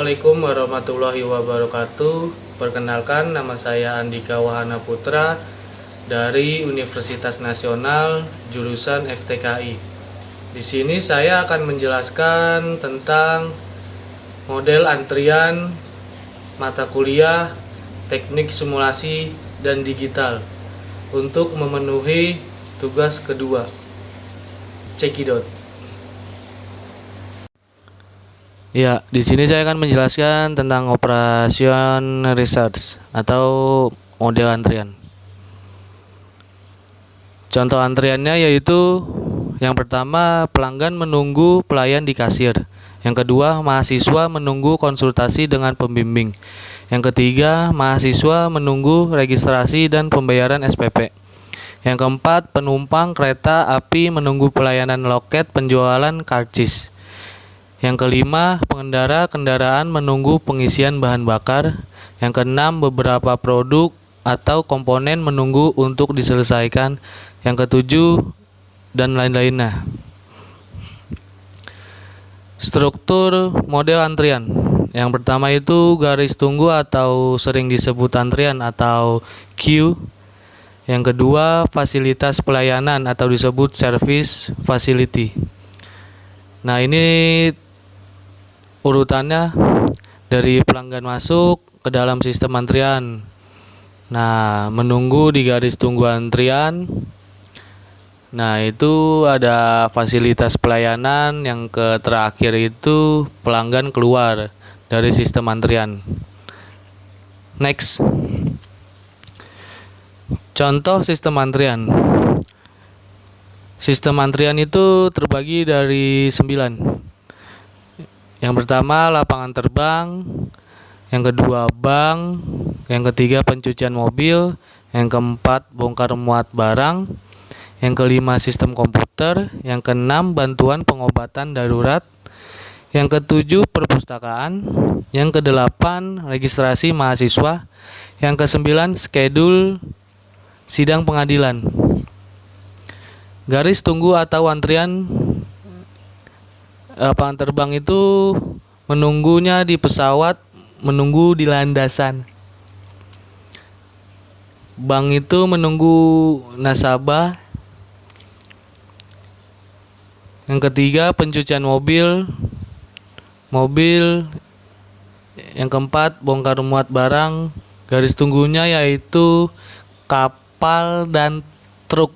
Assalamualaikum warahmatullahi wabarakatuh. Perkenalkan, nama saya Andika Wahana Putra dari Universitas Nasional jurusan FTKI. Di sini saya akan menjelaskan tentang model antrian mata kuliah teknik simulasi dan digital untuk memenuhi tugas kedua. Cekidot. Ya, di sini saya akan menjelaskan tentang operation research atau model antrian. Contoh antriannya yaitu yang pertama, pelanggan menunggu pelayan di kasir. Yang kedua, mahasiswa menunggu konsultasi dengan pembimbing. Yang ketiga, mahasiswa menunggu registrasi dan pembayaran SPP. Yang keempat, penumpang kereta api menunggu pelayanan loket penjualan karcis. Yang kelima, pengendara kendaraan menunggu pengisian bahan bakar. Yang keenam, beberapa produk atau komponen menunggu untuk diselesaikan. Yang ketujuh, dan lain-lainnya. Struktur model antrian. Yang pertama itu garis tunggu atau sering disebut antrian atau queue. Yang kedua, fasilitas pelayanan atau disebut service facility. Nah, ini urutannya dari pelanggan masuk ke dalam sistem antrian. Nah, menunggu di garis tunggu antrian. Nah, itu ada fasilitas pelayanan. Yang terakhir itu pelanggan keluar dari sistem antrian. Next. Contoh sistem antrian. Sistem antrian itu terbagi dari 9. Yang pertama, lapangan terbang. Yang kedua, bank. Yang ketiga, pencucian mobil. Yang keempat, bongkar muat barang. Yang kelima, sistem komputer. Yang keenam, bantuan pengobatan darurat. Yang ketujuh, perpustakaan. Yang kedelapan, registrasi mahasiswa. Yang kesembilan, skedul sidang pengadilan. Garis tunggu atau antrian lapangan terbang itu menunggunya di pesawat, menunggu di landasan. Bank itu menunggu nasabah. Yang ketiga, pencucian mobil. Yang keempat, bongkar muat barang. Garis tunggunya yaitu kapal dan truk.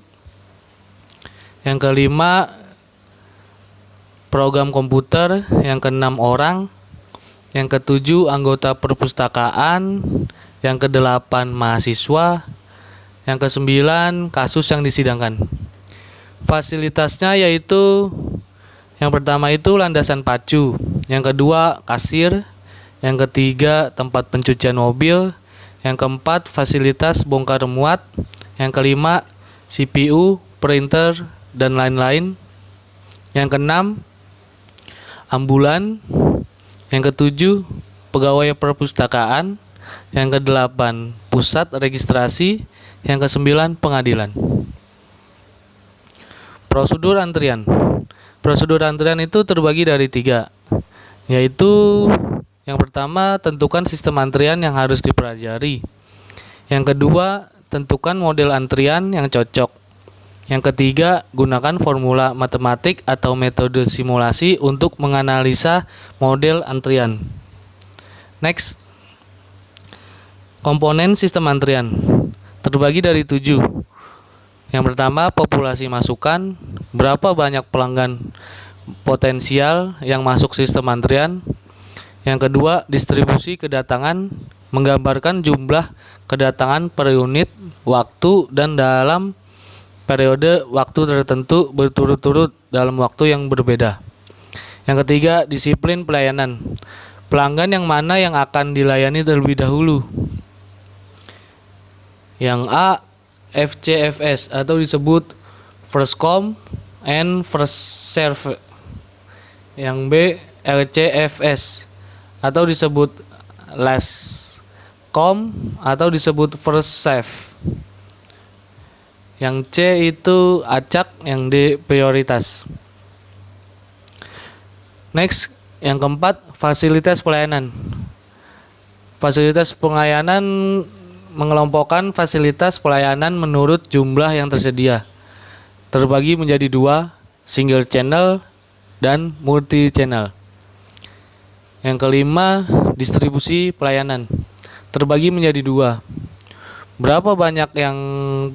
Yang kelima, program komputer. Yang keenam, orang. Yang ketujuh, anggota perpustakaan. Yang kedelapan, mahasiswa. Yang kesembilan, kasus yang disidangkan. Fasilitasnya yaitu yang pertama itu landasan pacu. Yang kedua, kasir. Yang ketiga, tempat pencucian mobil. Yang keempat, fasilitas bongkar muat. Yang kelima, CPU, printer, dan lain-lain. Yang keenam, ambulan. Yang ketujuh, pegawai perpustakaan. Yang kedelapan, pusat registrasi. Yang kesembilan, pengadilan. Prosedur antrian. Prosedur antrian itu terbagi dari 3, yaitu yang pertama, tentukan sistem antrian yang harus dipelajari. Yang kedua, tentukan model antrian yang cocok. Yang ketiga, gunakan formula matematik atau metode simulasi untuk menganalisa model antrian. Next. Komponen sistem antrian terbagi dari 7. Yang pertama, populasi masukan, berapa banyak pelanggan potensial yang masuk sistem antrian. Yang kedua, distribusi kedatangan, menggambarkan jumlah kedatangan per unit waktu dan dalam periode waktu tertentu berturut-turut dalam waktu yang berbeda. Yang ketiga, disiplin pelayanan, pelanggan yang mana yang akan dilayani terlebih dahulu. Yang A, FCFS atau disebut first come and first serve. Yang B, LCFS atau disebut last come atau disebut first serve. Yang C itu acak, yang D prioritas. Next, yang keempat, fasilitas pelayanan. Fasilitas pelayanan mengelompokkan fasilitas pelayanan menurut jumlah yang tersedia. Terbagi menjadi dua, single channel dan multi channel. Yang kelima, distribusi pelayanan. Terbagi menjadi dua. Berapa banyak yang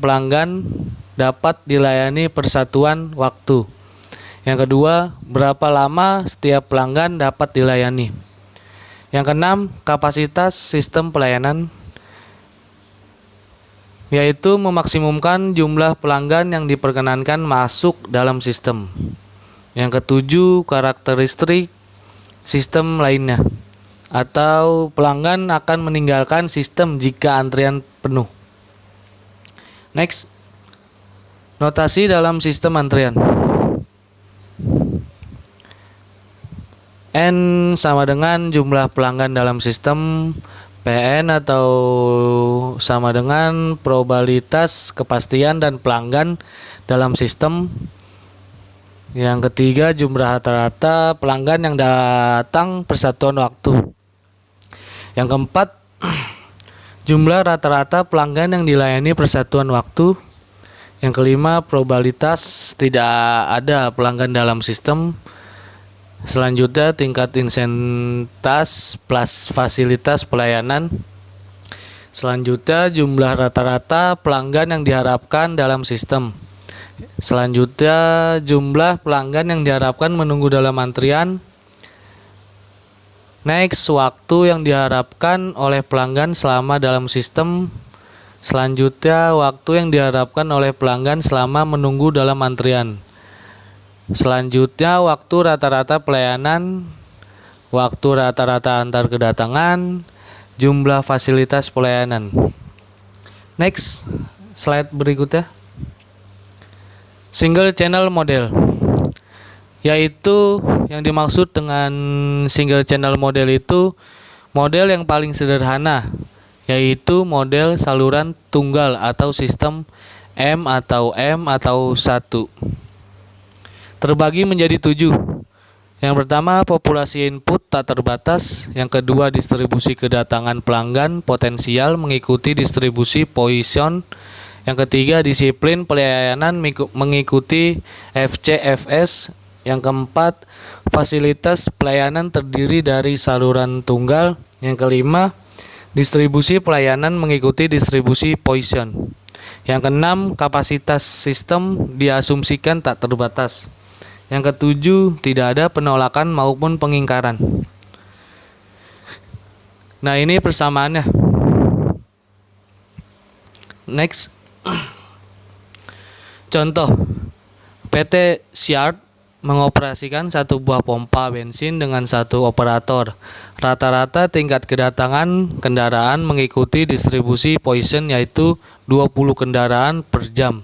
pelanggan dapat dilayani per satuan waktu. Yang kedua, berapa lama setiap pelanggan dapat dilayani. Yang keenam, kapasitas sistem pelayanan, yaitu memaksimumkan jumlah pelanggan yang diperkenankan masuk dalam sistem. Yang ketujuh, karakteristik sistem lainnya, atau pelanggan akan meninggalkan sistem jika antrian penuh. Next, notasi dalam sistem antrian. N sama dengan jumlah pelanggan dalam sistem, PN atau sama dengan probabilitas kepastian dan pelanggan dalam sistem. Yang ketiga, jumlah rata-rata pelanggan yang datang per satuan waktu. Yang keempat, jumlah rata-rata pelanggan yang dilayani per satuan waktu. Yang kelima, probabilitas tidak ada pelanggan dalam sistem. Selanjutnya, tingkat intensitas plus fasilitas pelayanan. Selanjutnya, jumlah rata-rata pelanggan yang diharapkan dalam sistem. Selanjutnya, jumlah pelanggan yang diharapkan menunggu dalam antrian. Next, waktu yang diharapkan oleh pelanggan selama dalam sistem. Selanjutnya, waktu yang diharapkan oleh pelanggan selama menunggu dalam antrian. Selanjutnya, waktu rata-rata pelayanan, waktu rata-rata antar kedatangan, jumlah fasilitas pelayanan. Next, slide berikutnya. Single channel model, yaitu yang dimaksud dengan single channel model itu model yang paling sederhana, yaitu model saluran tunggal atau sistem M atau 1. Terbagi menjadi 7. Yang pertama, populasi input tak terbatas. Yang kedua, distribusi kedatangan pelanggan potensial mengikuti distribusi Poisson. Yang ketiga, disiplin pelayanan mengikuti FCFS. Yang keempat, fasilitas pelayanan terdiri dari saluran tunggal. Yang kelima, distribusi pelayanan mengikuti distribusi Poisson. Yang keenam, kapasitas sistem diasumsikan tak terbatas. Yang ketujuh, tidak ada penolakan maupun pengingkaran. Nah, ini persamaannya. Next. Contoh, PT Siart mengoperasikan satu buah pompa bensin dengan satu operator. Rata-rata tingkat kedatangan kendaraan mengikuti distribusi Poisson yaitu 20 kendaraan per jam.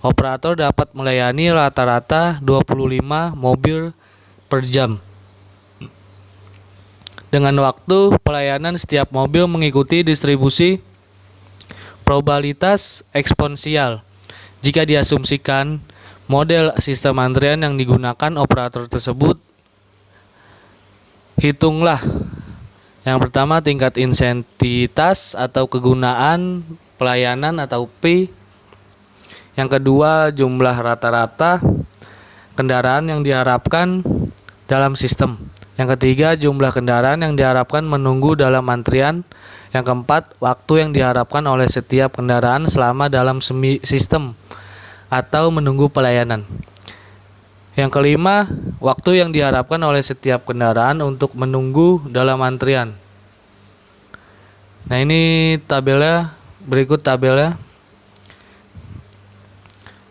Operator dapat melayani rata-rata 25 mobil per jam. Dengan waktu pelayanan setiap mobil mengikuti distribusi probabilitas eksponensial. Jika diasumsikan model sistem antrian yang digunakan operator tersebut, hitunglah. Yang pertama, tingkat intensitas atau kegunaan pelayanan atau P. Yang kedua, jumlah rata-rata kendaraan yang diharapkan dalam sistem. Yang ketiga, jumlah kendaraan yang diharapkan menunggu dalam antrian. Yang keempat, waktu yang diharapkan oleh setiap kendaraan selama dalam sistem atau menunggu pelayanan. Yang kelima, waktu yang diharapkan oleh setiap kendaraan untuk menunggu dalam antrian. Nah, ini tabelnya, berikut tabelnya.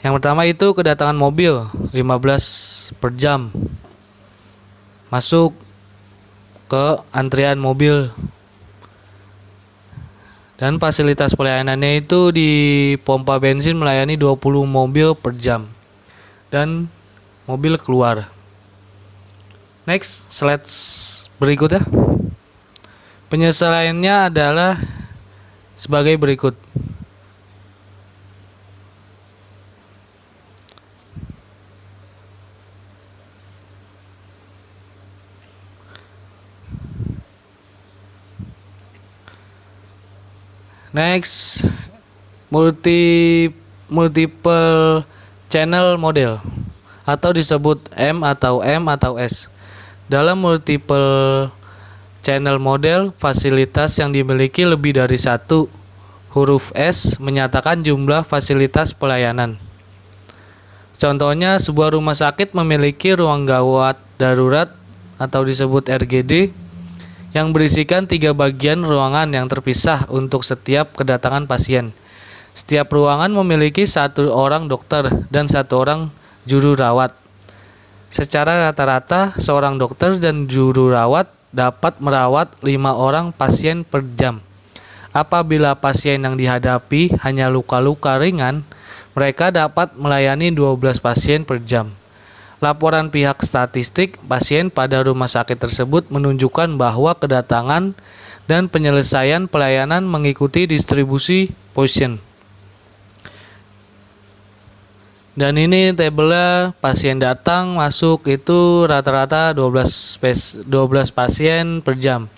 Yang pertama itu kedatangan mobil 15 per jam masuk ke antrian mobil. Dan fasilitas pelayanannya itu di pompa bensin melayani 20 mobil per jam. Dan mobil keluar. Next, slide berikutnya. Penyesuaiannya adalah sebagai berikut. Next, multiple channel model atau disebut M atau S. Dalam multiple channel model, fasilitas yang dimiliki lebih dari satu. Huruf S menyatakan jumlah fasilitas pelayanan. Contohnya, sebuah rumah sakit memiliki ruang gawat darurat atau disebut RGD yang berisikan 3 bagian ruangan yang terpisah untuk setiap kedatangan pasien. Setiap ruangan memiliki 1 orang dokter dan 1 orang juru rawat. Secara rata-rata, seorang dokter dan juru rawat dapat merawat 5 orang pasien per jam. Apabila pasien yang dihadapi hanya luka-luka ringan, mereka dapat melayani 12 pasien per jam. Laporan pihak statistik pasien pada rumah sakit tersebut menunjukkan bahwa kedatangan dan penyelesaian pelayanan mengikuti distribusi Poisson. Dan ini tabelnya, pasien datang masuk itu rata-rata 12 pasien per jam.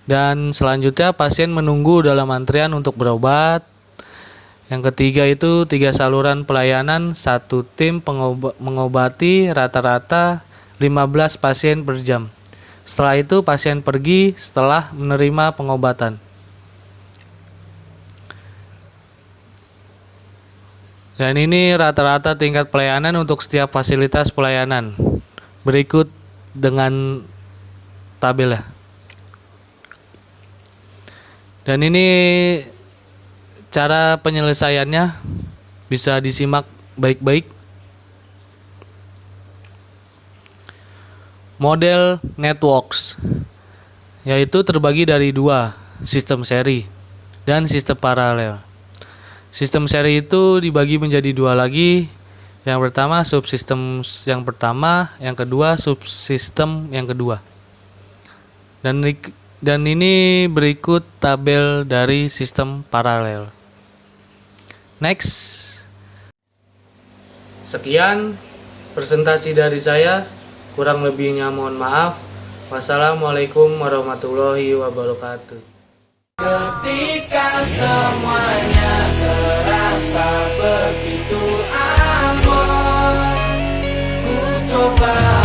Dan selanjutnya pasien menunggu dalam antrian untuk berobat. Yang ketiga itu 3 saluran pelayanan, 1 tim mengobati rata-rata 15 pasien per jam. Setelah itu pasien pergi setelah menerima pengobatan. Dan ini rata-rata tingkat pelayanan untuk setiap fasilitas pelayanan. Berikut dengan tabelnya. Dan ini cara penyelesaiannya, bisa disimak baik-baik. Model networks, yaitu terbagi dari 2, sistem seri dan sistem paralel. Sistem seri itu dibagi menjadi 2 lagi. Yang pertama subsistem yang pertama, yang kedua subsistem yang kedua. Dan ini berikut tabel dari sistem paralel. Next. Sekian presentasi dari saya. Kurang lebihnya mohon maaf. Wassalamualaikum warahmatullahi wabarakatuh. Ketika semuanya terasa begitu aman, ku coba